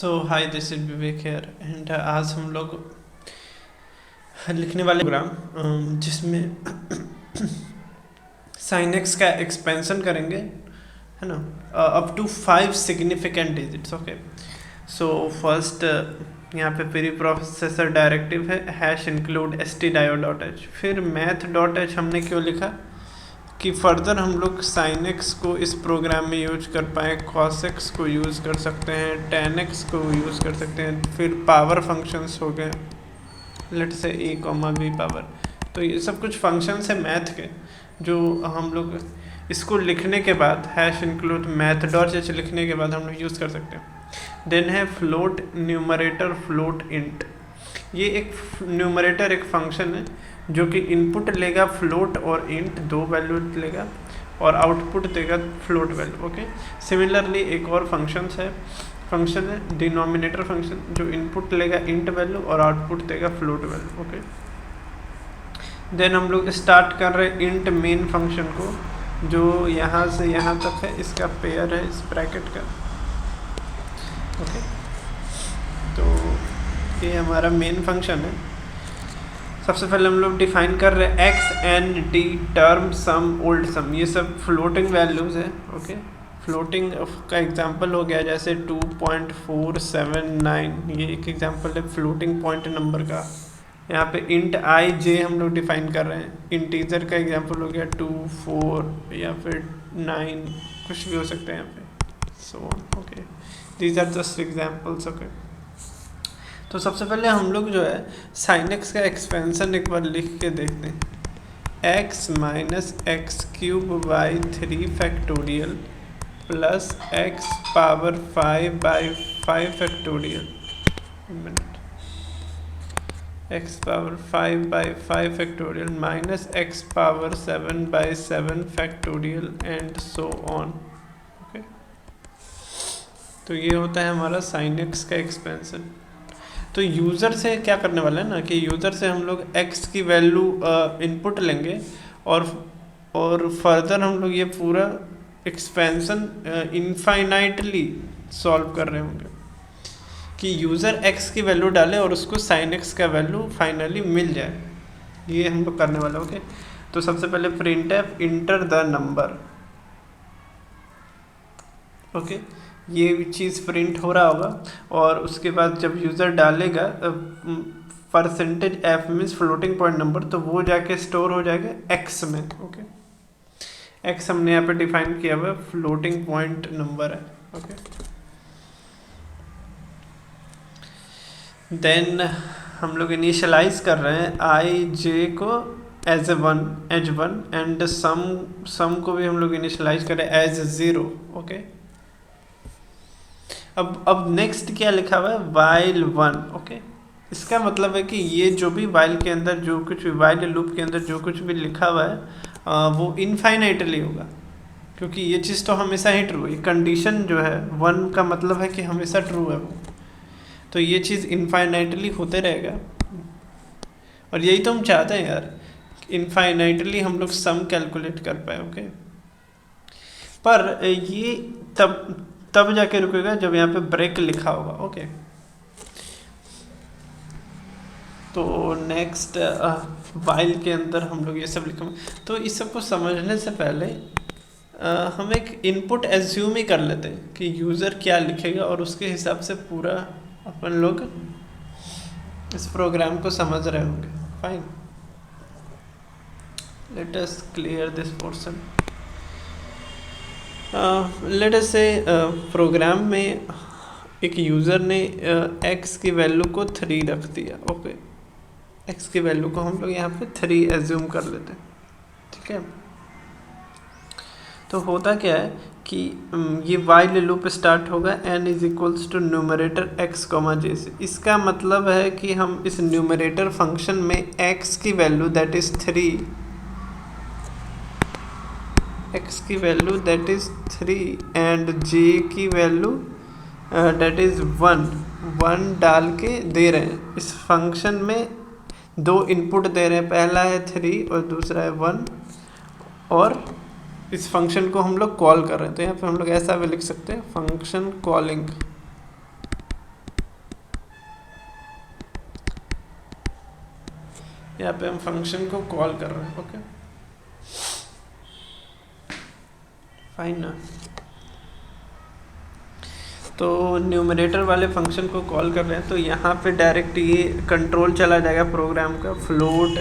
So hi, this is Vivek here and आज हम लोग लिखने वाले प्रोग्राम जिसमें साइन एक्स का एक्सपेंशन करेंगे, है ना, up to 5 significant digits. Okay, so first यहाँ पे प्री प्रोसेसर डायरेक्टिव है हैश इंक्लूड stdio.h। फिर math.h हमने क्यों लिखा कि फर्दर हम लोग साइन एक्स को इस प्रोग्राम में यूज कर पाएँ, कॉस एक्स को यूज़ कर सकते हैं, टेन एक्स को यूज़ कर सकते हैं। फिर पावर फंक्शंस हो गए, लेट से ए कॉमा बी पावर। तो ये सब कुछ फंक्शंस है मैथ के, जो हम लोग इसको लिखने के बाद हैश इंक्लूड math.h लिखने के बाद हम लोग यूज़ कर सकते हैं। देन है फ्लोट न्यूमरेटर फ्लोट इंट। ये एक न्यूमरेटर एक फंक्शन है जो कि इनपुट लेगा फ्लोट और इंट, दो वैल्यू लेगा और आउटपुट देगा फ्लोट वैल्यू। ओके, सिमिलरली एक और फंक्शन है डिनोमिनेटर फंक्शन, जो इनपुट लेगा इंट वैल्यू और आउटपुट देगा फ्लोट वैल्यू। ओके, देन हम लोग स्टार्ट कर रहे हैं इंट मेन फंक्शन को, जो यहाँ से यहाँ तक है, इसका पेयर है इस ब्रैकेट का। ओके, तो ये हमारा मेन फंक्शन है। सबसे पहले हम लोग डिफाइन कर रहे हैं X N T term sum old sum, ये सब फ्लोटिंग वैल्यूज़ है। ओके, फ्लोटिंग का एग्जांपल हो गया जैसे 2.479, ये एक एग्जांपल है फ्लोटिंग पॉइंट नंबर का। यहाँ पे इंट आई जे हम लोग डिफाइन कर रहे हैं। इंटीजर का एग्जांपल हो गया 2, 4 या फिर 9, कुछ भी हो सकता है यहाँ पे, so okay, these are just examples. Okay, तो सबसे पहले हम लोग जो है साइन एक्स का एक्सपेंशन एक बार लिख के देखते हैं। X minus x cube by 3 factorial plus x power 5 by 5 factorial, x power 5 by 5 factorial minus x power 7 by 7 factorial and so on. Okay, तो ये होता है हमारा साइन एक्स का एक्सपेंशन। तो यूज़र से क्या करने वाला है ना कि यूज़र से हम लोग x की वैल्यू इनपुट लेंगे और फर्दर हम लोग ये पूरा एक्सपेंशन इनफाइनाइटली सॉल्व कर रहे होंगे कि यूज़र x की वैल्यू डाले और उसको साइन x का वैल्यू फाइनली मिल जाए। ये हम लोग करने वाले। ओके, तो सबसे पहले print F enter the number. Okay, ये चीज़ प्रिंट हो रहा होगा और उसके बाद जब यूज़र डालेगा percentage F means floating point number, तो वो जाके स्टोर हो जाएगा एक्स में। ओके, एक्स हमने यहाँ पे डिफाइन किया हुआ फ्लोटिंग पॉइंट नंबर है। ओके, देन हम लोग इनिशियलाइज कर रहे हैं आई जे को एज वन एंड सम को भी हम लोग इनिशियलाइज कर रहे हैं एज 0। ओके, अब नेक्स्ट क्या लिखा हुआ है वाइल 1। ओके, इसका मतलब है कि ये जो भी वाइल के अंदर जो कुछ भी वाइल लूप के अंदर जो कुछ भी लिखा हुआ है वो इनफाइनाइटली होगा, क्योंकि ये चीज़ तो हमेशा ही ट्रू है। कंडीशन जो है 1 का मतलब है कि हमेशा ट्रू है वो, तो ये चीज़ इनफाइनाइटली होते रहेगा और यही तो हम चाहते हैं यार, इनफाइनाइटली हम लोग सम कैलकुलेट कर पाए। ओके, पर ये तब जाके रुकेगा जब यहाँ पे ब्रेक लिखा होगा। ओके, तो नेक्स्ट वाइल के अंदर हम लोग ये सब लिखेंगे। तो इस सब को समझने से पहले हम एक इनपुट एज्यूम ही कर लेते हैं कि यूज़र क्या लिखेगा और उसके हिसाब से पूरा अपन लोग इस प्रोग्राम को समझ रहे होंगे। Fine, let us clear this portion. Let us से प्रोग्राम में एक यूज़र ने x की वैल्यू को 3 रख दिया। ओके, x की वैल्यू को हम लोग यहाँ पे 3 एज्यूम कर लेते हैं। ठीक है, तो होता क्या है कि ये वाइल लूप स्टार्ट होगा n is equals to numerator x comma j से। इसका मतलब है कि हम इस न्यूमरेटर फंक्शन में x की वैल्यू दैट इज़ 3, x की value that is 3 and j की वैल्यू दैट इज़ 1 डाल के दे रहे हैं। इस फंक्शन में 2 इनपुट दे रहे हैं, पहला है 3 और दूसरा है 1, और इस फंक्शन को हम लोग कॉल कर रहे हैं। तो यहाँ पे हम लोग ऐसा भी लिख सकते हैं फंक्शन कॉलिंग। यहाँ पे हम फंक्शन को कॉल कर रहे हैं। ओके फाइन ना। तो न्यूमरेटर वाले फंक्शन को कॉल कर रहे हैं, तो यहाँ पे डायरेक्ट ये कंट्रोल चला जाएगा प्रोग्राम का, फ्लोट।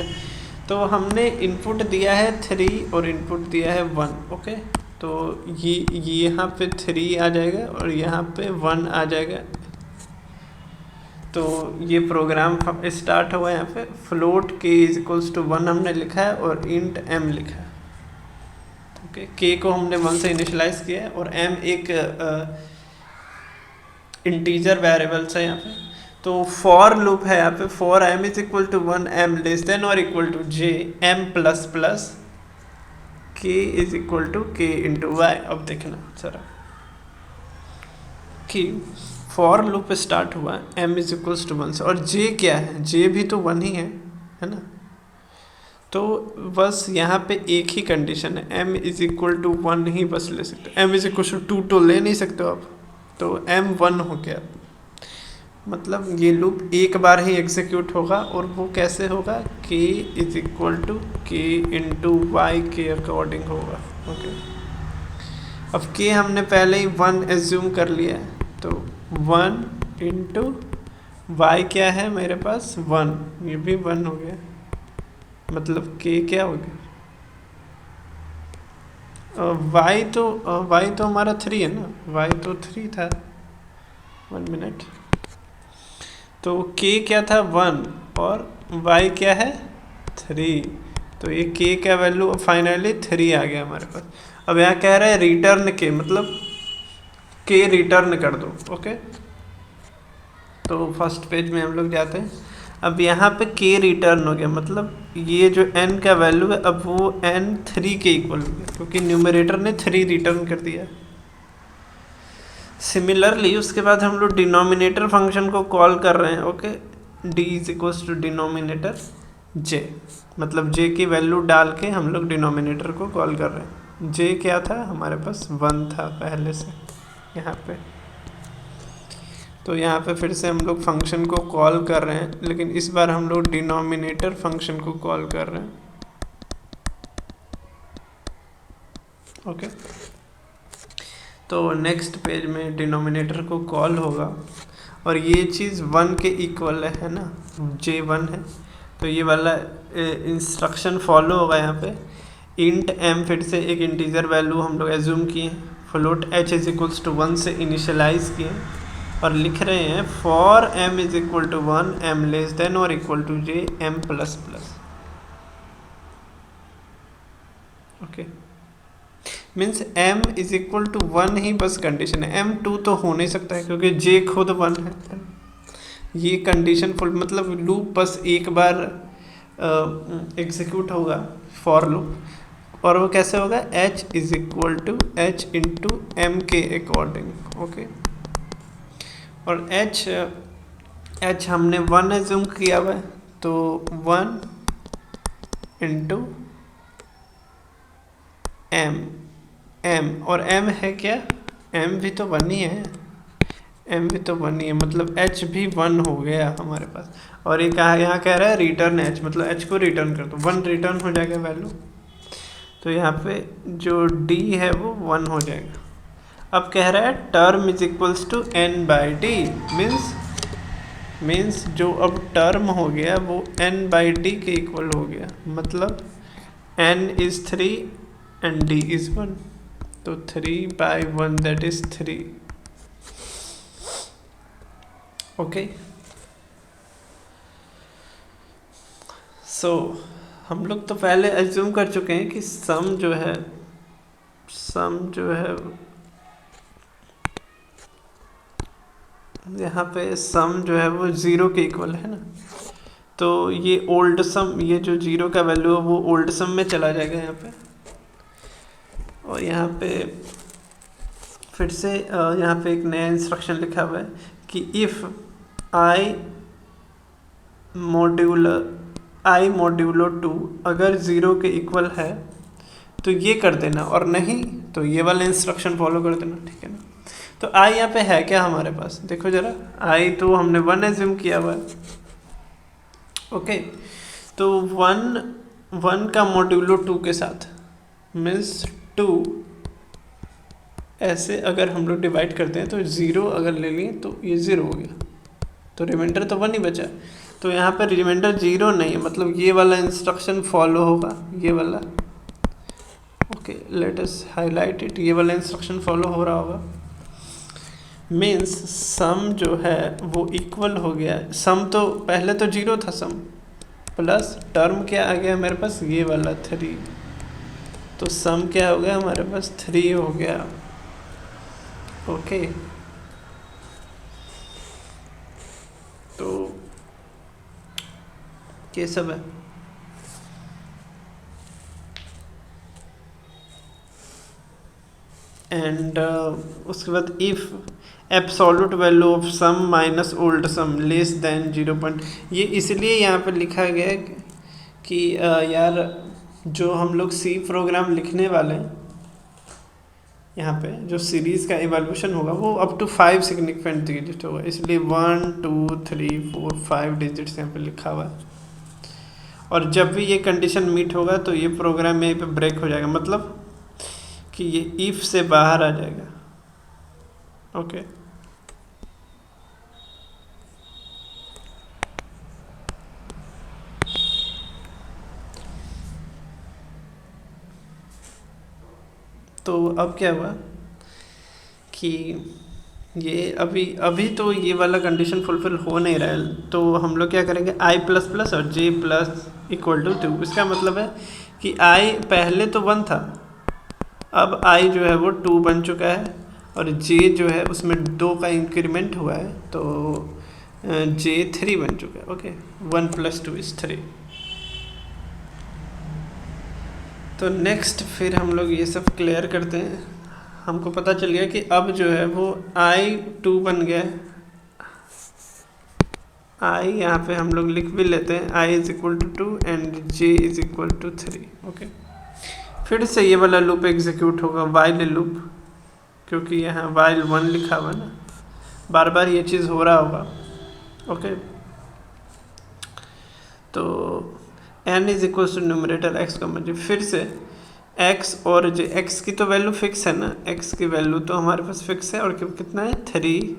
तो हमने इनपुट दिया है 3 और इनपुट दिया है 1। ओके तो ये यहाँ पे 3 आ जाएगा और यहाँ पे 1 आ जाएगा। तो ये प्रोग्राम स्टार्ट हुआ। यहाँ पे फ्लोट k इक्वल्स टू 1 हमने लिखा है और इंट m लिखा है। ओके k को हमने 1 से इनिशियलाइज किया है और m एक इंटीजर वेरिएबल्स है यहाँ पे। तो फॉर लूप है यहाँ पे, for m is equal to 1 m less than और equal to j m plus plus k is equal to k into y. अब देखना जरा कि फॉर लूप स्टार्ट हुआ m इज इक्वल्स टू 1 से, और j क्या है, j भी तो 1 ही है ना। तो बस यहाँ पे एक ही कंडीशन है, m इज इक्वल टू 1 ही बस ले सकते हो, m इज इक्वल टू 2 तो ले नहीं सकते हो आप। तो m 1 हो गया, मतलब ये लूप एक बार ही एग्जीक्यूट होगा और वो कैसे होगा, k is equal to k into y के अकॉर्डिंग होगा। ओके अब k हमने पहले ही 1 एज्यूम कर लिया है, तो 1 इंटू वाई क्या है मेरे पास 1, ये भी 1 हो गया, मतलब k क्या हो गया y तो हमारा 3 है ना, y तो 3 था। 1 मिनट, तो k क्या था 1 और y क्या है 3, तो ये k का वैल्यू फाइनली 3 आ गया हमारे पास। अब यहाँ कह रहा है रिटर्न k, मतलब k रिटर्न कर दो। ओके तो फर्स्ट पेज में हम लोग जाते हैं। अब यहाँ पे k रिटर्न हो गया, मतलब ये जो n का वैल्यू है अब वो n 3 के इक्वल हो गया, क्योंकि न्यूमरेटर ने 3 रिटर्न कर दिया। सिमिलरली उसके बाद हम लोग डिनोमिनेटर फंक्शन को कॉल कर रहे हैं। Okay d is equals to denominator j, मतलब j की वैल्यू डाल के हम लोग डिनोमिनेटर को कॉल कर रहे हैं। j क्या था हमारे पास 1 था पहले से यहाँ पे, तो यहाँ पे फिर से हम लोग फंक्शन को कॉल कर रहे हैं, लेकिन इस बार हम लोग डिनोमिनेटर फंक्शन को कॉल कर रहे हैं। ओके तो नेक्स्ट पेज में डिनोमिनेटर को कॉल होगा और ये चीज़ 1 के इक्वल है ना, j 1 है, तो ये वाला इंस्ट्रक्शन फॉलो होगा। यहाँ पे इंट m फिर से एक इंटीजर वैल्यू हम लोग एज्यूम किए, float h is equals to 1 से इनिशियलाइज किए और लिख रहे हैं for m is equal to 1 m less than और equal to j m plus plus. Okay means m is equal to 1 ही बस कंडीशन है, m 2 तो हो नहीं सकता है क्योंकि j खुद 1 है। ये कंडीशन फुल, मतलब लूप बस एक बार एग्जीक्यूट होगा फॉर लूप, और वो कैसे होगा h is equal to h into m के अकॉर्डिंग। ओके और h हमने 1 एज्यूम किया हुआ है, तो 1 इंटू m और m है क्या, m भी तो 1 ही है, m भी तो 1 ही है, मतलब h भी 1 हो गया हमारे पास। और ये कहा यहाँ कह रहा है रिटर्न h, मतलब h को रिटर्न कर दो, 1 रिटर्न हो जाएगा वैल्यू, तो यहाँ पे जो d है वो 1 हो जाएगा। अब कह रहा है term is equals to n by d, means जो अब टर्म हो गया वो n बाई डी के इक्वल हो गया, मतलब n is 3 and d is 1, तो 3 by 1 that is 3। Okay so हम लोग तो पहले एज्यूम कर चुके हैं कि सम जो है यहाँ पे सम जो है वो 0 के इक्वल है ना, तो ये ओल्ड सम, ये जो 0 का वैल्यू है वो ओल्ड सम में चला जाएगा यहाँ पे। और यहाँ पे फिर से यहाँ पे एक नया इंस्ट्रक्शन लिखा हुआ है कि इफ़ i मॉड्यूलो 2 अगर 0 के इक्वल है तो ये कर देना, और नहीं तो ये वाला इंस्ट्रक्शन फॉलो कर देना, ठीक है ना। तो i यहाँ पे है क्या हमारे पास, देखो जरा, i तो हमने 1 एज्यूम किया हुआ है। ओके तो 1 का मॉड्यूलो 2 के साथ मीन्स 2, ऐसे अगर हम लोग डिवाइड करते हैं तो 0 अगर ले लिए तो ये 0 हो गया, तो रिमाइंडर तो 1 ही बचा। तो यहाँ पर रिमाइंडर 0 नहीं है, मतलब ये वाला इंस्ट्रक्शन फॉलो होगा, ये वाला। Okay, let us highlight it, ये वाला इंस्ट्रक्शन फॉलो हो रहा होगा। मीन्स सम जो है वो इक्वल हो गया। सम तो पहले तो 0 था, सम प्लस टर्म क्या आ गया मेरे पास, ये वाला 3, तो सम क्या हो गया हमारे पास 3 हो गया। ओके, तो ये सब है। एंड उसके बाद if absolute value of sum minus old sum less than 0. ये इसलिए यहाँ पर लिखा गया है कि यार जो हम लोग सी प्रोग्राम लिखने वाले हैं, यहाँ पे जो सीरीज़ का इवोल्यूशन होगा वो अप टू 5 सिग्निफिकेंट डिजिट होगा, इसलिए 1 2 3 4 5 डिजिट्स यहाँ पे लिखा हुआ है। और जब भी ये कंडीशन मीट होगा तो ये प्रोग्राम यहीं पे ब्रेक हो जाएगा, मतलब कि ये इफ से बाहर आ जाएगा। ओके, तो अब क्या हुआ कि ये अभी तो ये वाला कंडीशन फुलफिल हो नहीं रहा है, तो हम लोग क्या करेंगे i प्लस प्लस और j प्लस इक्वल टू 2। इसका मतलब है कि i पहले तो 1 था, अब i जो है वो 2 बन चुका है, और j जो है उसमें 2 का इंक्रीमेंट हुआ है, तो j 3 बन चुका है। Okay, 1 plus 2 is 3। तो नेक्स्ट फिर हम लोग ये सब क्लियर करते हैं। हमको पता चल गया कि अब जो है वो i 2 बन गया है। i यहाँ पे हम लोग लिख भी लेते हैं, i is equal to 2 and j is equal to 3। Okay, फिर से ये वाला लूप एग्जीक्यूट होगा, वाइल लूप, क्योंकि यहाँ वाइल 1 लिखा हुआ ना, बार बार ये चीज़ हो रहा होगा। ओके, तो n is equal to numerator x, फिर से x और j, x की तो वैल्यू फिक्स है ना, x की वैल्यू तो हमारे पास फिक्स है, और कितना है 3,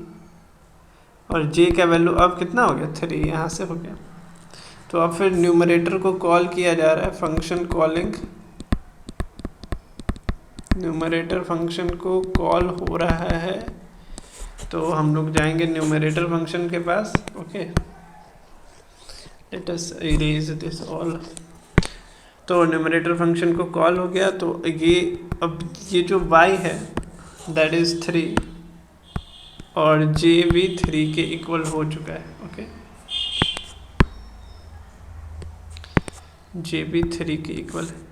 और j का वैल्यू अब कितना हो गया 3, यहाँ से हो गया। तो अब फिर न्यूमरेटर को कॉल किया जा रहा है, फंक्शन कॉलिंग, न्यूमरेटर फंक्शन को कॉल हो रहा है। तो हम लोग जाएंगे न्यूमरेटर फंक्शन के पास। Okay, let us erase this all. तो न्यूमरेटर फंक्शन को कॉल हो गया, तो ये अब ये जो y है दैट इज 3, और j भी 3 के इक्वल हो चुका है। ओके, j भी 3 के इक्वल है।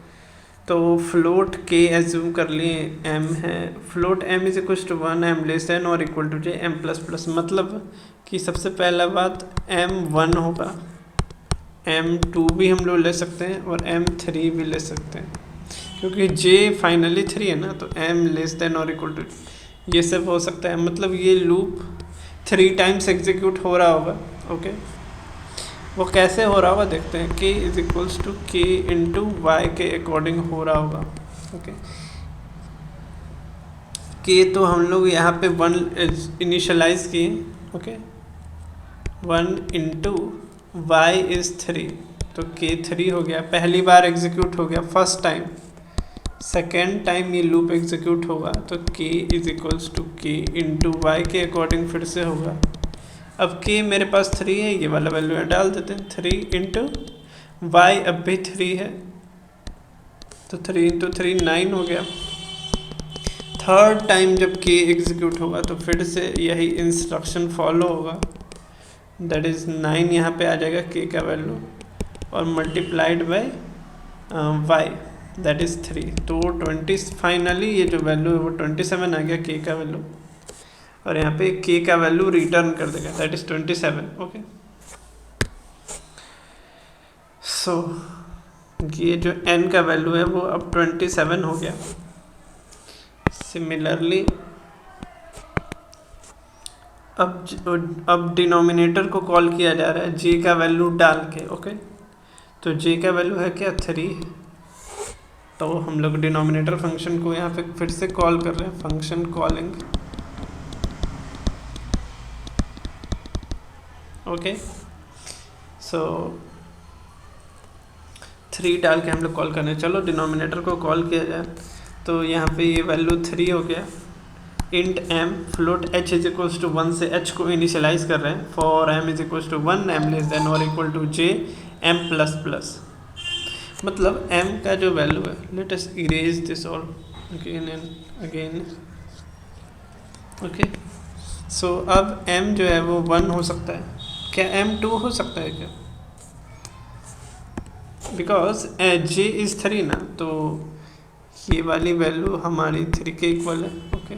तो फ्लोट k एज्यूम कर लिए m है, float m is equal to 1, m less than और equal to j, m plus plus, मतलब कि सबसे पहला बात m 1 होगा, m2 भी हम लोग ले सकते हैं और m3 भी ले सकते हैं, क्योंकि j फाइनली 3 है ना, तो m लेस देन और इक्वल टू ये सब हो सकता है। मतलब ये लूप 3 टाइम्स एग्जीक्यूट हो रहा होगा। ओके, वो कैसे हो रहा होगा देखते हैं, k is equals to k into y के अकॉर्डिंग हो रहा होगा। ओके, k तो हम लोग यहाँ पे 1 इनिशलाइज किए। ओके, 1 इंटू वाई इज 3, तो k 3 हो गया, पहली बार एग्जीक्यूट हो गया फर्स्ट टाइम। सेकेंड टाइम ये लूप एग्जीक्यूट होगा तो k is equals to k into y के अकॉर्डिंग फिर से होगा। अब k मेरे पास 3 है, ये वाला वैल्यू यहाँ डाल देते हैं, 3 इंटू वाई अब भी 3 है, तो 3 इंटू 3 9 हो गया। थर्ड टाइम जब k एग्जीक्यूट होगा तो फिर से यही इंस्ट्रक्शन फॉलो होगा, दैट इज़ 9 यहाँ पे आ जाएगा k का वैल्यू, और multiplied by y that is 3, तो 20 फाइनली ये जो वैल्यू है वो 27 आ गया k का वैल्यू, और यहाँ पे k का वैल्यू रिटर्न कर देगा दैट इज 27। ओके, सो ये जो n का वैल्यू है वो अब 27 हो गया। सिमिलरली अब डिनोमिनेटर को कॉल किया जा रहा है j का वैल्यू डाल के। ओके, तो तो जे का वैल्यू है क्या 3। तो हम लोग डिनोमिनेटर फंक्शन को यहाँ पे फिर से कॉल कर रहे हैं, फंक्शन कॉलिंग। ओके, सो 3 डाल के हम लोग कॉल कर रहे हैं। चलो डिनोमिनेटर को कॉल किया जाए, तो यहाँ पे ये वैल्यू 3 हो गया। Int m float h is equals to 1 से h को इनिशियलाइज कर रहे हैं for m is equals to 1 m less than और equal to j m plus plus. मतलब m का जो वैल्यू है, let us erase this all again and again. Okay, so अब m जो है वो 1 हो सकता है क्या, m 2 हो सकता है क्या, बिकॉज j इज 3 ना, तो ये वाली वैल्यू हमारी 3 के इक्वल है। ओके,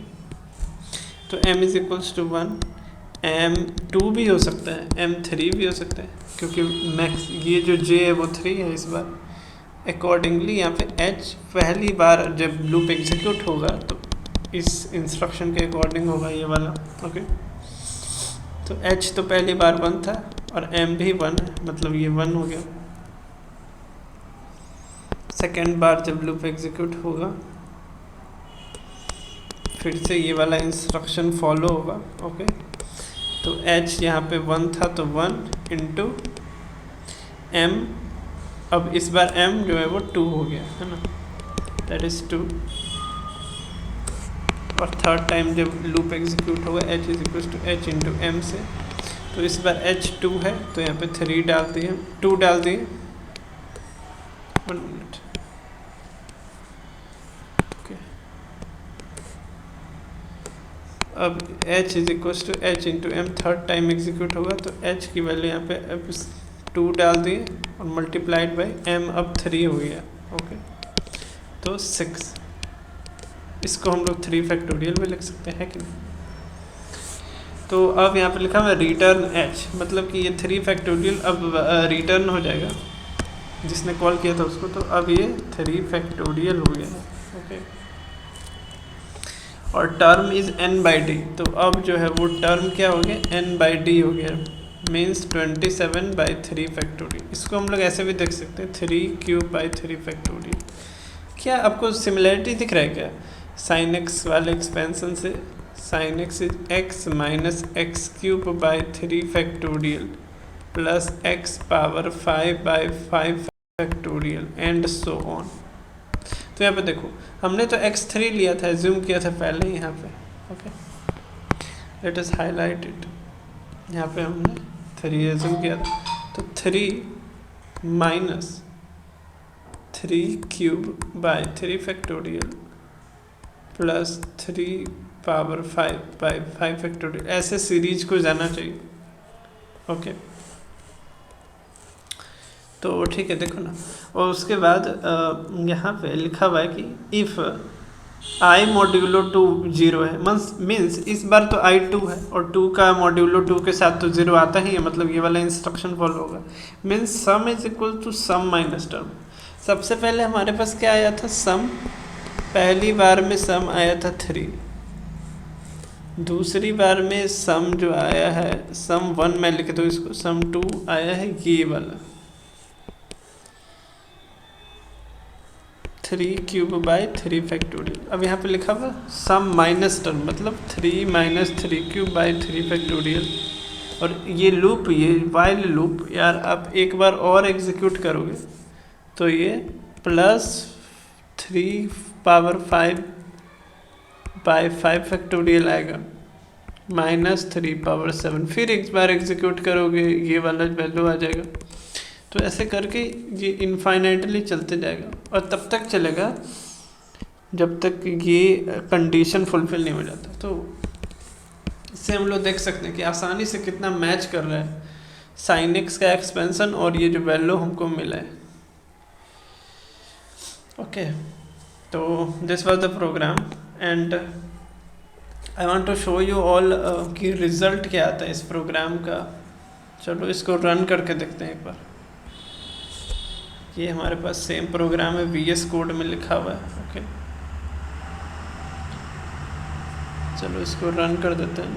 तो m is equals to 1, m 2 भी हो सकता है, m 3 भी हो सकता है, क्योंकि मैक्स ये जो j है वो 3 है इस बार। अकॉर्डिंगली यहाँ पे h पहली बार जब लूप एग्जीक्यूट होगा तो इस इंस्ट्रक्शन के अकॉर्डिंग होगा ये वाला। ओके, तो h तो पहली बार 1 था और m भी 1 है, मतलब ये 1 हो गया। सेकेंड बार जब लूप एग्जीक्यूट होगा फिर से ये वाला इंस्ट्रक्शन फॉलो होगा। ओके, तो h यहाँ पे 1 था तो 1 इंटू m, अब इस बार m जो है वो 2 हो गया है ना, दैट इज 2। और थर्ड टाइम जब लूप एग्जीक्यूट होगा h is equal to h into m से, तो इस बार h 2 है तो यहाँ पे 3 डाल दिए, 2 डाल दिए। 1 मिनट, अब h is equal to h into m third time execute होगा तो h की वैल्यू यहाँ पे अब 2 डाल दिए और मल्टीप्लाइड बाई m अब 3 हो गया। ओके, तो 6, इसको हम लोग 3 फैक्टोरियल में लिख सकते हैं कि नहीं। तो अब यहाँ पे लिखा हुआ रिटर्न h, मतलब कि ये 3 फैक्टोरियल अब रिटर्न हो जाएगा जिसने कॉल किया था उसको, तो अब ये 3 फैक्टोरियल हो गया है। ओके, और term is n by D, तो अब जो है वो टर्म क्या हो गया, n बाई डी हो गया, मीन्स 27 बाई 3 फैक्टोरियल। इसको हम लोग ऐसे भी देख सकते हैं 3 क्यूब बाई 3 फैक्टोरियल। क्या आपको सिमिलरिटी दिख रहा है क्या साइन एक्स वाले एक्सपेंशन से? Sine x is x minus x cube by 3 factorial plus x power 5 by 5 factorial and so on. तो यहाँ पे देखो हमने तो x3 लिया था, एज्यूम किया था पहले ही यहाँ पे। Okay, let us highlight it, यहाँ पे हमने 3 एज्यूम किया था, तो 3 minus 3 cube by 3 factorial plus 3 power 5 by 5 factorial, ऐसे सीरीज को जाना चाहिए। ओके, तो ठीक है, देखो ना। और उसके बाद यहाँ पे लिखा हुआ है कि इफ़ i मॉड्यूलो 2 0 है, मीन्स इस बार तो i 2 है और 2 का मॉड्यूलो 2 के साथ तो 0 आता ही है, मतलब ये वाला इंस्ट्रक्शन फॉलो होगा। Means sum is equal to sum minus term. सबसे पहले हमारे पास क्या आया था, सम। पहली बार में सम आया था 3, दूसरी बार में सम जो आया है, सम 1 मैं लिख दूँ इसको, सम 2 आया है ये वाला 3 क्यूब बाई 3 फैक्टोरियल। अब यहाँ पे लिखा हुआ सम माइनस टर्म, मतलब 3 माइनस 3 क्यूब बाई 3 फैक्टोरियल। और ये लूप, ये वाइल लूप यार, आप एक बार और एग्जीक्यूट करोगे तो ये प्लस 3 पावर 5 बाई 5 फैक्टोरियल आएगा माइनस 3 पावर 7, फिर एक बार एग्जीक्यूट करोगे ये वाला वैल्यू आ जाएगा। तो ऐसे करके ये इनफाइनाइटली चलते जाएगा और तब तक चलेगा जब तक ये कंडीशन फुलफिल नहीं हो जाता। तो इससे हम लोग देख सकते हैं कि आसानी से कितना मैच कर रहा है साइन एक्स का एक्सपेंशन और ये जो वैल्यू हमको मिला है। ओके, तो this was the program and I want to show you all कि रिजल्ट क्या आता है इस प्रोग्राम का। चलो इसको रन करके देखते हैं एक बार। ये हमारे पास सेम प्रोग्राम है, VS कोड में लिखा हुआ है। ओके, चलो इसको रन कर देते हैं।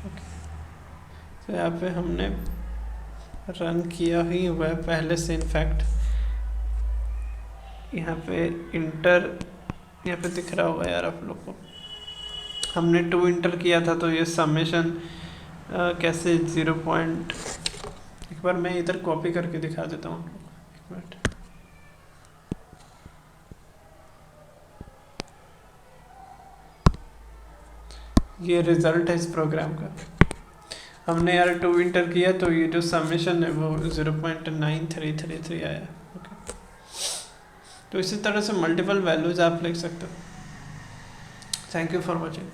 ओके, तो यहाँ पे हमने रन किया ही हुआ है पहले से इनफैक्ट। यहाँ पे इंटर, यहाँ पे दिख रहा होगा यार आप लोग को, हमने 2 इंटर किया था, तो ये समेशन कैसे 0 पॉइंट, एक बार मैं इधर कॉपी करके दिखा देता हूँ, एक मिनट। ये रिजल्ट है इस प्रोग्राम का। हमने यार 2 इंटर किया, तो ये जो समेशन है वो 0.9333 आया। ओके, तो इसी तरह से मल्टीपल वैल्यूज आप लिख सकते हो। Thank you for watching.